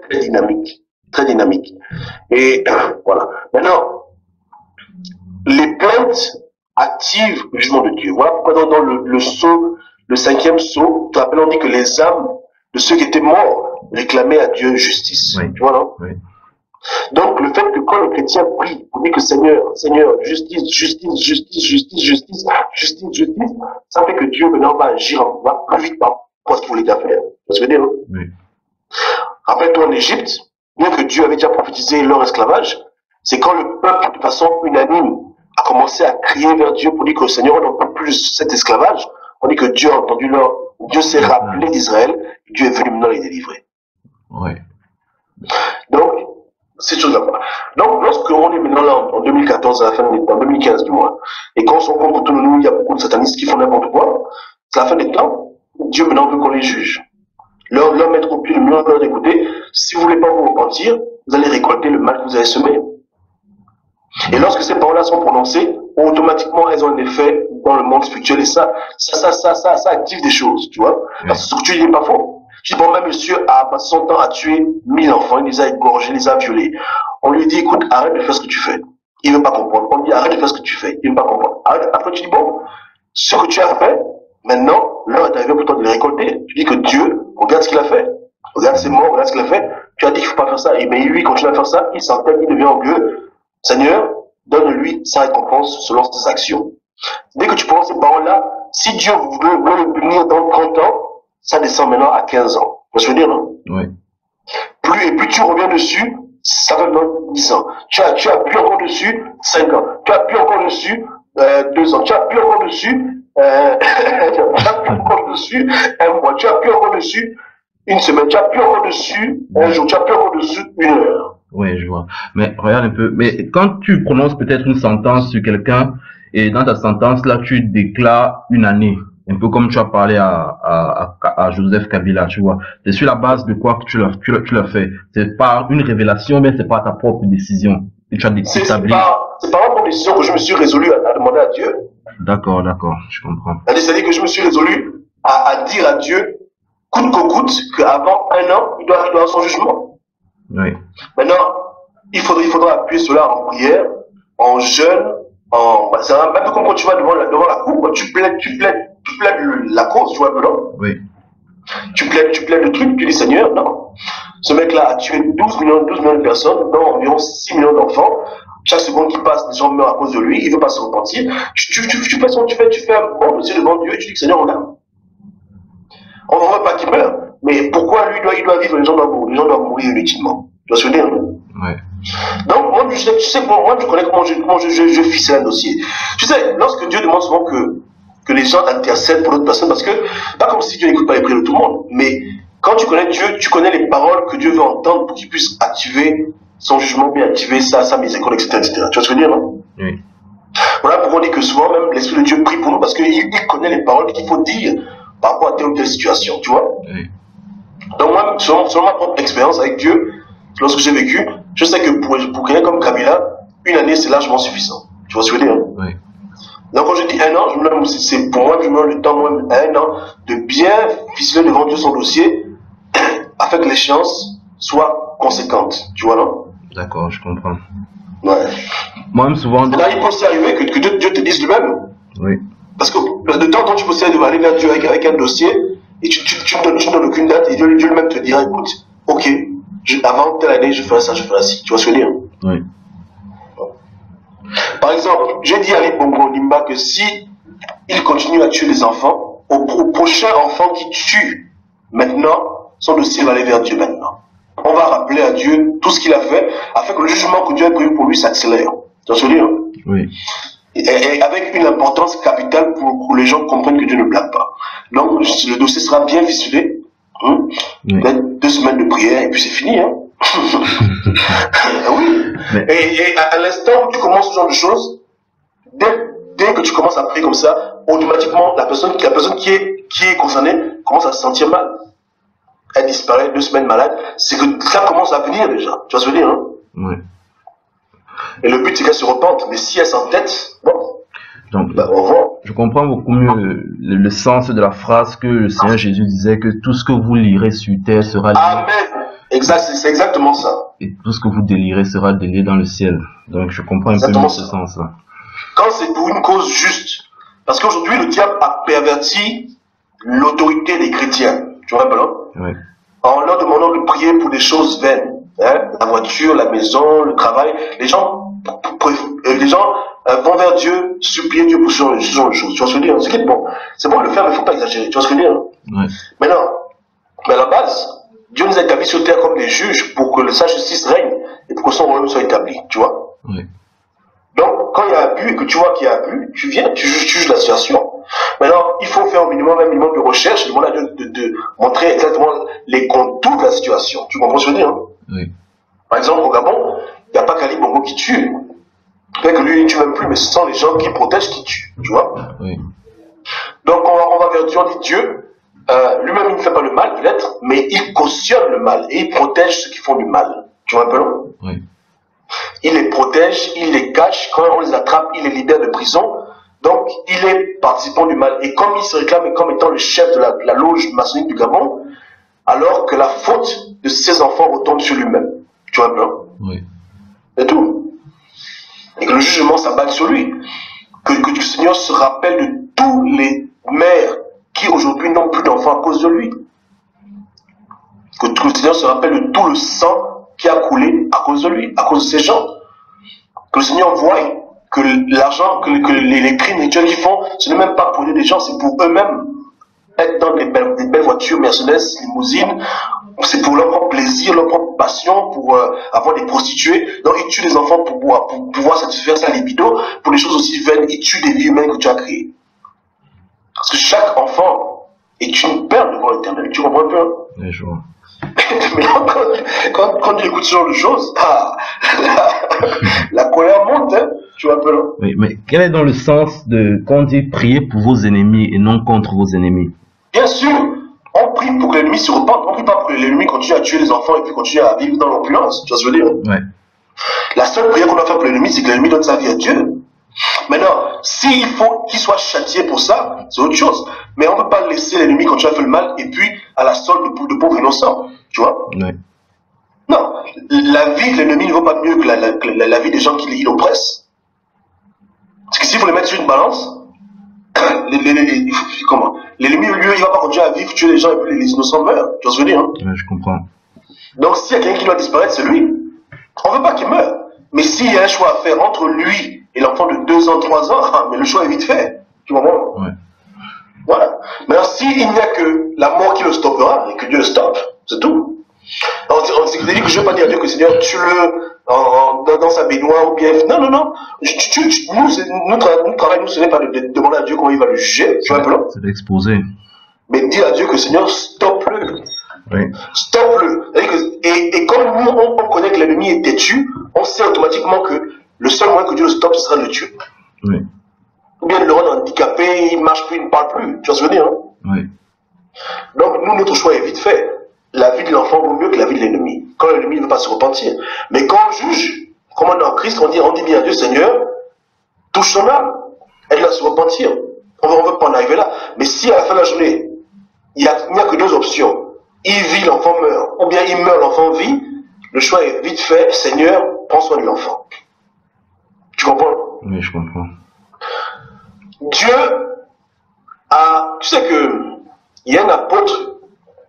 très dynamique. Très dynamique. Et voilà. Maintenant, les plaintes activent le jugement de Dieu. Voilà pourquoi dans le sceau, le cinquième sceau, tu te rappelles, on dit que les âmes de ceux qui étaient morts réclamaient à Dieu justice. Oui. Tu vois, non? Oui. Donc, le fait que quand le chrétien prie, on dit que Seigneur, Seigneur, justice, justice, justice, justice, justice, justice, justice, ça fait que Dieu maintenant va agir, va plus vite par rapport à ce qu'il voulait déjà faire. Tu veux dire, non? Oui. Rappelle-toi en Égypte, bien que Dieu avait déjà prophétisé leur esclavage, c'est quand le peuple, de façon unanime, a commencé à crier vers Dieu pour dire que Seigneur, on n'en peut plus cet esclavage. On dit que Dieu a entendu leur, Dieu s'est rappelé d'Israël, et Dieu est venu maintenant les délivrer. Oui. Donc, ces choses-là. Donc, lorsque on est maintenant là, en 2014, à la fin des temps, en 2015 du moins, et qu'on se rend compte autour de nous, il y a beaucoup de satanistes qui font n'importe quoi, c'est la fin des temps, Dieu maintenant veut qu'on les juge. Leur mettre au pied le mur, leur d'écouter, si vous voulez pas vous repentir, vous allez récolter le mal que vous avez semé. Et lorsque ces paroles-là sont prononcées, automatiquement, elles ont un effet dans le monde spirituel, et ça active des choses, tu vois. Parce que ce que tu dis n'est pas faux. Je dis, bon, même monsieur, à 100 ans, a tué 1000 enfants, il les a égorgés, il les a violés. On lui dit, écoute, arrête de faire ce que tu fais. Il ne veut pas comprendre. On lui dit, arrête de faire ce que tu fais. Il ne veut pas comprendre. Arrête. Après, tu dis, bon, ce que tu as fait, maintenant, l'heure est arrivée pour toi de les récolter. Tu dis que Dieu, regarde ce qu'il a fait. Regarde ses morts, regarde ce qu'il a fait. Tu as dit qu'il ne faut pas faire ça. Et mais lui, il continue à faire ça, il s'entête, il devient orgueilleux. Seigneur, donne-lui sa récompense selon ses actions. Dès que tu prononces ces paroles-là, si Dieu veut le punir dans 30 ans, ça descend maintenant à 15 ans. Tu veux dire, non? Oui. Plus tu reviens dessus, ça va dans 10 ans. Tu as pu encore dessus 5 ans. Tu as pu encore dessus 2 ans. Tu as pu encore dessus tu as pu encore dessus un mois. Tu as pu encore dessus une semaine. Tu as pu encore dessus un jour. Tu as pu encore dessus une heure. Oui, je vois. Mais regarde un peu. Mais quand tu prononces peut-être une sentence sur quelqu'un, et dans ta sentence là, tu déclares une année. Un peu comme tu as parlé à Joseph Kabila, tu vois. C'est sur la base de quoi que tu l'as fait. C'est par une révélation, mais c'est pas ta propre décision. Et tu as établi. C'est par ma propre décision que je me suis résolu à demander à Dieu. D'accord, je comprends. C'est-à-dire que je me suis résolu à dire à Dieu, coûte que coûte, qu'avant 1 an, il doit avoir son jugement. Oui. Maintenant, il faudra appuyer cela en prière, en jeûne, c'est un peu comme quand tu vas devant la cour, tu plaides la cause, tu vois un peu, non? Oui. Tu plaides le truc, tu dis Seigneur, non. Ce mec-là a tué 12 millions de personnes, dont environ 6 millions d'enfants. Chaque seconde qui passe, les gens meurent à cause de lui, il ne veut pas se repentir. Tu fais un bon dossier devant Dieu et tu dis Seigneur, regarde. On ne veut pas qu'il meure. Mais pourquoi lui, il doit vivre, les gens doivent mourir inutilement. Tu vois ce que je veux dire, non? Oui. Donc, moi, tu sais, moi, je connais comment je ficelle un dossier. Tu sais, lorsque Dieu demande souvent que les gens intercèdent pour d'autres personnes, parce que, pas comme si Dieu n'écoute pas les prières de tout le monde, mais quand tu connais Dieu, tu connais les paroles que Dieu veut entendre pour qu'il puisse activer son jugement, bien activer sa miséricorde, etc., etc. Tu vois ce que je veux dire, non? Oui. Voilà pourquoi on dit que souvent, même l'Esprit de Dieu prie pour nous, parce qu'il connaît les paroles qu'il faut dire par rapport à telle ou telle situation, tu vois? Oui. Donc, moi, selon ma propre expérience avec Dieu, lorsque j'ai vécu, je sais que pour quelqu'un comme Kabila, une année, c'est largement suffisant. Tu vois ce que je veux dire, hein? Oui. Donc, quand je dis 1 an, c'est pour moi, je me donne le temps, moi, 1 an, de bien ficeler devant Dieu son dossier, afin que l'échéance soit conséquente. Tu vois, non? D'accord, je comprends. Ouais. Moi-même, souvent. Là, il peut aussi arriver que Dieu te dise lui-même. Oui. Parce que de temps en temps, tu peux aussi aller vers Dieu avec un dossier, et tu ne donnes aucune date, et Dieu lui-même te dira, écoute, ok, avant telle année, je ferai ça, je ferai ci. Tu vois ce que je veux dire? Oui. Par exemple, j'ai dit à Ali Bongo Nimba que si il continue à tuer les enfants, au prochain enfant qui tue maintenant, son dossier va aller vers Dieu maintenant. On va rappeler à Dieu tout ce qu'il a fait, afin que le jugement que Dieu a prévu pour lui s'accélère. Tu vois ce que je veux dire? Oui. Et avec une importance capitale pour que les gens comprennent que Dieu ne blague pas. Donc, le dossier sera bien ficelé. Hein? Oui. 2 semaines de prière et puis c'est fini. Hein? Oui. Mais... Et à l'instant où tu commences ce genre de choses, dès que tu commences à prier comme ça, automatiquement, la personne qui est concernée commence à se sentir mal. Elle disparaît, 2 semaines malade. C'est que ça commence à venir déjà. Tu vois ce que je veux dire, hein? Oui. Et le but, c'est qu'elle se repente. Mais si elle s'entête, bon. Donc, Ben, au revoir. je comprends beaucoup mieux le sens de la phrase que le Seigneur Jésus disait que tout ce que vous lirez sur terre sera lié. Amen. Exact, c'est exactement ça. Et tout ce que vous délirez sera délié dans le ciel. Donc je comprends un peu mieux ce sens-là. Quand c'est pour une cause juste. Parce qu'aujourd'hui, le diable a perverti l'autorité des chrétiens. Tu vois un peu là? Oui. En leur demandant de prier pour des choses vaines. Hein? La voiture, la maison, le travail. Les gens vont vers Dieu, supplier Dieu pour ce genre de choses. Tu vois ce que je veux dire? C'est bon. C'est bon de le faire, mais il ne faut pas exagérer. Tu vois ce que je veux dire? Oui. Maintenant, mais à la base, Dieu nous a établis sur terre comme des juges pour que sa justice règne et pour que son royaume soit établi. Tu vois? Oui. Donc, quand il y a abus et que tu vois qu'il y a abus, tu viens, tu juges la situation. Maintenant, il faut faire un minimum de recherche, demander à Dieu de montrer exactement les contours de la situation. Tu comprends ce que je veux dire? Hein? Oui. Par exemple, au Gabon, il n'y a pas Kali Bongo qui tue. Peut-être que lui, il ne tue même plus, mais ce sont les gens qui protègent qui tuent. Tu vois? Oui. Donc, on va vers Dieu, on dit Dieu, lui-même, il ne fait pas le mal, peut-être, mais il cautionne le mal et il protège ceux qui font du mal. Tu vois un peu, non? Oui. Il les protège, il les cache, quand on les attrape, il les libère de prison. Donc, il est participant du mal. Et comme il se réclame comme étant le chef de la loge maçonnique du Gabon, alors que la faute de ses enfants retombe sur lui-même. Tu vois un peu? Oui. C'est tout. Et que le jugement s'abatte sur lui. Que le Seigneur se rappelle de tous les mères qui aujourd'hui n'ont plus d'enfants à cause de lui. Que le Seigneur se rappelle de tout le sang qui a coulé à cause de lui, à cause de ces gens. Que le Seigneur voie que l'argent, que les crimes rituels qu'ils font, ce n'est même pas pour aider des gens, c'est pour eux-mêmes être dans des belles voitures, Mercedes, limousines. C'est pour leur propre plaisir, leur propre passion, pour avoir des prostituées. Donc ils tuent les enfants pour pouvoir satisfaire sa libido. Pour des choses aussi vaines, ils tuent des vies humaines que tu as créées. Parce que chaque enfant est une perle devant l'Éternel. Tu comprends un peu? Oui, je vois. Mais quand tu écoutes ce genre de choses, la colère monte, hein, tu vois un peu là. Oui, mais quel est dans le sens de quand on dit prier pour vos ennemis et non contre vos ennemis? Bien sûr, on prie pour que l'ennemi se repente, on ne prie pas pour que l'ennemi continue à tuer les enfants et puis continue à vivre dans l'opulence, tu vois ce que je veux dire? Ouais. La seule prière qu'on doit faire pour l'ennemi, c'est que l'ennemi donne sa vie à Dieu. Maintenant, s'il faut qu'il soit châtié pour ça, c'est autre chose. Mais on ne peut pas laisser l'ennemi continuer à faire le mal et puis à la solde de pauvres innocents. Tu vois? Ouais. Non, la vie de l'ennemi ne vaut pas mieux que la vie des gens qui l'oppressent. Parce que s'il faut les mettre sur une balance, l'ennemi, lui, il ne va pas continuer à vivre, tuer les gens et puis les innocents meurent. Tu vois ce que je veux dire? Hein? Ouais, je comprends. Donc s'il y a quelqu'un qui doit disparaître, c'est lui. On ne veut pas qu'il meure. Mais s'il y a un choix à faire entre lui et l'enfant de 2 ans, 3 ans, mais le choix est vite fait. Tu comprends? Ouais. Voilà. Maintenant, s'il n'y a que la mort qui le stoppera, et que Dieu le stoppe, c'est tout. On s'est dit que je ne vais pas dire à Dieu que Seigneur, tue-le dans sa baignoire ou bien. Non, non, non. Nous travaillons, ce n'est pas de demander à Dieu comment il va le juger. Tu vois un peu là? C'est d'exposer. Mais dis à Dieu que Seigneur, stoppe-le. Oui. Stoppe-le. Et comme nous, on connaît que l'ennemi est têtu, on sait automatiquement que le seul moyen que Dieu le stoppe, ce sera de le tuer. Oui. Ou bien de le rendre handicapé, il ne marche plus, il ne parle plus. Tu vois ce que je veux dire? Hein? Oui. Donc, nous, notre choix est vite fait. La vie de l'enfant vaut mieux que la vie de l'ennemi. Quand l'ennemi ne veut pas se repentir. Mais quand on juge, comme on est en Christ, on dit bien à Dieu, Seigneur, touche son âme, aide-la à se repentir. On ne veut pas en arriver là. Mais si à la fin de la journée, il n'y a que 2 options, il vit, l'enfant meurt, ou bien il meurt, l'enfant vit, le choix est vite fait, Seigneur, prends soin de l'enfant. Tu comprends? Oui, je comprends. Dieu a... Tu sais que il y a un apôtre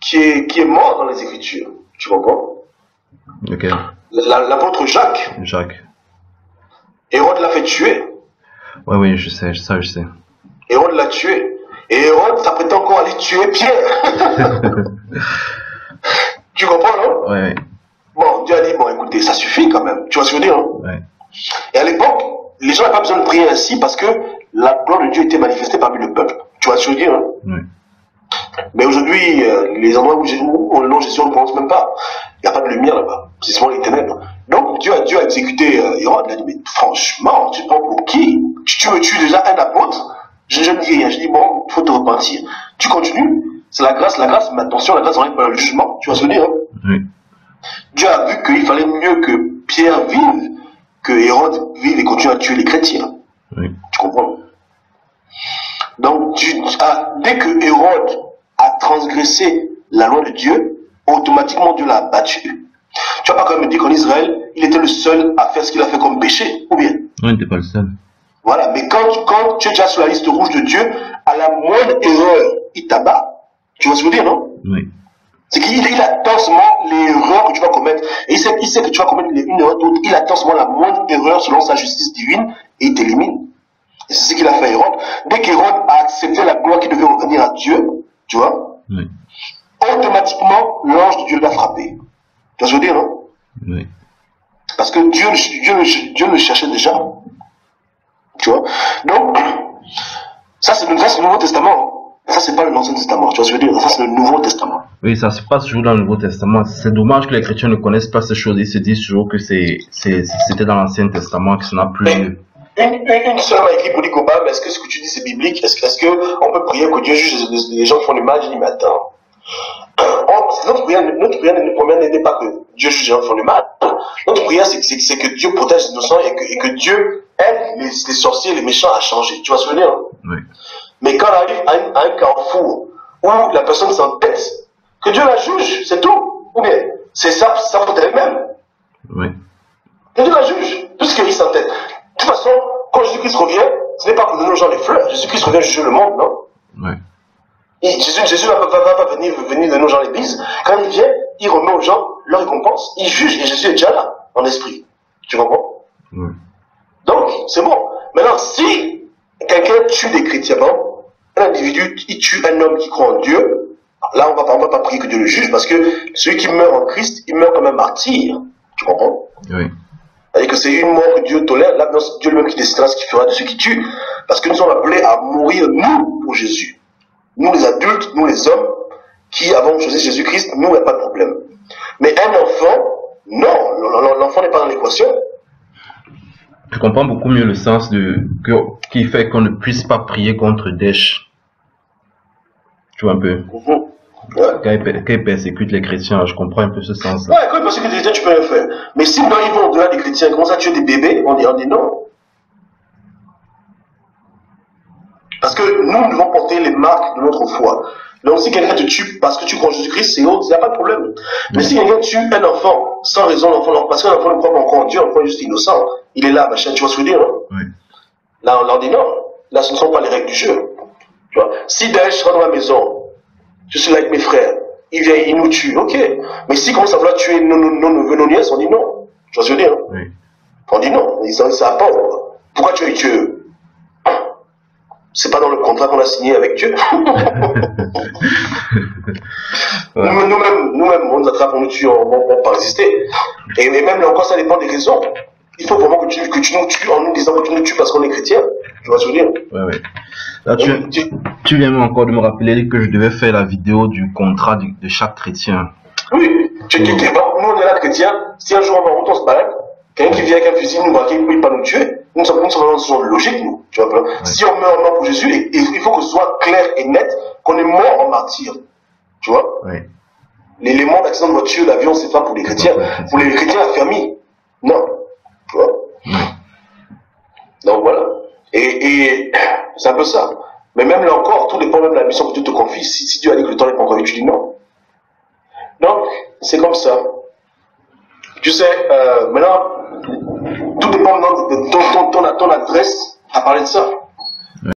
qui est mort dans les Écritures. Tu comprends? Ok. L'apôtre Jacques. Jacques. Hérode l'a fait tuer. Oui, oui, je sais, ça je sais. Hérode l'a tué. Et Hérode s'apprêtait encore à aller tuer Pierre. Tu comprends, non? Oui, oui. Bon, Dieu a dit, bon, écoutez, ça suffit quand même. Tu vois ce que je veux dire, hein? Oui. Et à l'époque, les gens n'avaient pas besoin de prier ainsi parce que la gloire de Dieu était manifestée parmi le peuple. Tu vois ce que je veux dire, hein? Oui. Mais aujourd'hui, les endroits où le nom de Jésus, on ne prononce même pas. Il n'y a pas de lumière là-bas. C'est seulement les ténèbres. Donc, Dieu a exécuté Hérode. Il a dit, mais franchement, tu te prends pour qui? Tu me tues déjà un apôtre? Je ne dis rien. Je dis, bon, il faut te repentir. Tu continues. C'est la grâce, mais attention, la grâce n'arrive pas le jugement. Tu vois ce que je veux dire, hein? Oui. Dieu a vu qu'il fallait mieux que Pierre vive que Hérode vive et continue à tuer les chrétiens. Oui. Tu comprends? Donc, dès que Hérode a transgressé la loi de Dieu, automatiquement Dieu l'a abattu. Tu vas pas quand même me dire qu'en Israël, il était le seul à faire ce qu'il a fait comme péché, ou bien? Non, il n'était pas le seul. Voilà, mais quand tu es déjà sur la liste rouge de Dieu, à la moindre erreur, il t'abat. Tu vois ce que je veux dire, non? Oui. C'est qu'il attend seulement l'erreur que tu vas commettre. Et il sait que tu vas commettre une erreur d'autre. Il attend seulement la moindre erreur selon sa justice divine et il t'élimine. Et c'est ce qu'il a fait à Hérode. Dès qu'Hérode a accepté la gloire qui devait revenir à Dieu, tu vois, Oui. automatiquement, l'ange de Dieu l'a frappé. Tu vois ce que je veux dire, non? Oui. Parce que Dieu le cherchait déjà. Tu vois? Donc, ça c'est le Nouveau Testament. Ça c'est pas l'Ancien Testament. Tu vois ce que je veux dire? Ça c'est le Nouveau Testament. Oui, ça se passe toujours dans le Nouveau Testament. C'est dommage que les chrétiens ne connaissent pas ces choses. Ils se disent toujours que c'était dans l'Ancien Testament, que ça n'a plus lieu. Une seule m'a écrit pour dire Copa, mais est-ce que ce que tu dis c'est biblique? Est-ce qu'on peut prier que Dieu juge les gens qui font du mal? Je dis, mais attends. Notre prière n'est pas que Dieu juge les gens qui font du mal. Notre prière, c'est que Dieu protège les innocents et que Dieu aide les sorciers et les méchants à changer. Tu vois ce que je veux dire? Oui. Mais quand on arrive à un carrefour où la personne s'entête, que Dieu la juge, c'est tout. Ou bien, c'est ça faute elle-même. Oui. Que Dieu la juge, puisqu'il s'entête. De toute façon, quand Jésus-Christ revient, ce n'est pas pour donner aux gens les fleurs. Jésus-Christ revient juger le monde, non? Oui. Et Jésus ne va pas venir donner aux gens les bises. Quand il vient, il remet aux gens leur récompense. Il juge et Jésus est déjà là, en esprit. Tu comprends? Oui. Donc, c'est bon. Maintenant, si quelqu'un tue des chrétiens, bon, un individu, il tue un homme qui croit en Dieu, là, on va pas prier que Dieu le juge, parce que celui qui meurt en Christ, il meurt comme un martyr. Tu comprends? Oui. C'est-à-dire que c'est une mort que Dieu tolère. Là, c'est Dieu lui-même qui décidera ce qu'il fera de ceux qui tuent. Parce que nous sommes appelés à mourir, nous, pour Jésus. Nous, les adultes, nous, les hommes, qui avons choisi Jésus-Christ, nous, il n'y a pas de problème. Mais un enfant, non, l'enfant n'est pas dans l'équation. Je comprends beaucoup mieux le sens qui fait qu'on ne puisse pas prier contre Daesh. Tu vois un peu? Ouais. Quand ils persécutent les chrétiens, je comprends un peu ce sens-là. Ouais, quand ils persécutent les chrétiens, tu peux rien faire. Mais si dans ils vont au-delà des chrétiens, commencent à tuer des bébés, on dit non. Parce que nous devons porter les marques de notre foi. Donc si quelqu'un te tue parce que tu crois en Jésus-Christ, c'est autre, il n'y a pas de problème. Mais si quelqu'un tue un enfant, sans raison, parce qu'un enfant ne croit pas encore en Dieu, un enfant est juste innocent, il est là, machin, tu vois ce que je veux dire, hein? Oui. Là, on dit non. Là, ce ne sont pas les règles du jeu. Tu vois? Si Daesh rentre dans la maison, je suis là avec mes frères, il vient, il nous tue, ok. Mais s'il commence à vouloir tuer nos neveux, nos nièces, on dit non. Tu vois ce que je veux dire, hein? Oui. On dit non, ils ne savent pas. Pourquoi tu veux tuer eux? C'est pas dans le contrat qu'on a signé avec Dieu. Ouais. Nous-mêmes, on nous attrape, on nous tue, on ne peut pas résister. Et même là encore, ça dépend des raisons. Il faut vraiment que tu nous tues en nous disant que tu nous tues parce qu'on est chrétien. Tu vois ce que je veux dire? Ouais, ouais. Là, tu viens encore de me rappeler que je devais faire la vidéo du contrat de chaque chrétien. Oui, nous on est là chrétiens. Si un jour on va en route, on se balade, quelqu'un qui vient avec un fusil nous braquer, il ne peut pas nous tuer. Nous sommes dans ce genre de logique, nous. Tu vois, ouais. Si on meurt en mort pour Jésus, il faut que ce soit clair et net qu'on est mort en martyr. Tu vois? Oui. Les morts d'accident de voiture, d'avion, c'est pas pour les chrétiens. Pour les chrétiens affermis. Non. Tu vois? Oui. Donc voilà. Et c'est un peu ça. Mais même là encore, tout dépend même de la mission que Dieu te confie. Si Dieu a dit que le temps n'est pas encore venu, tu dis non. Donc, c'est comme ça. Tu sais, maintenant, tout dépend de ton adresse à parler de ça.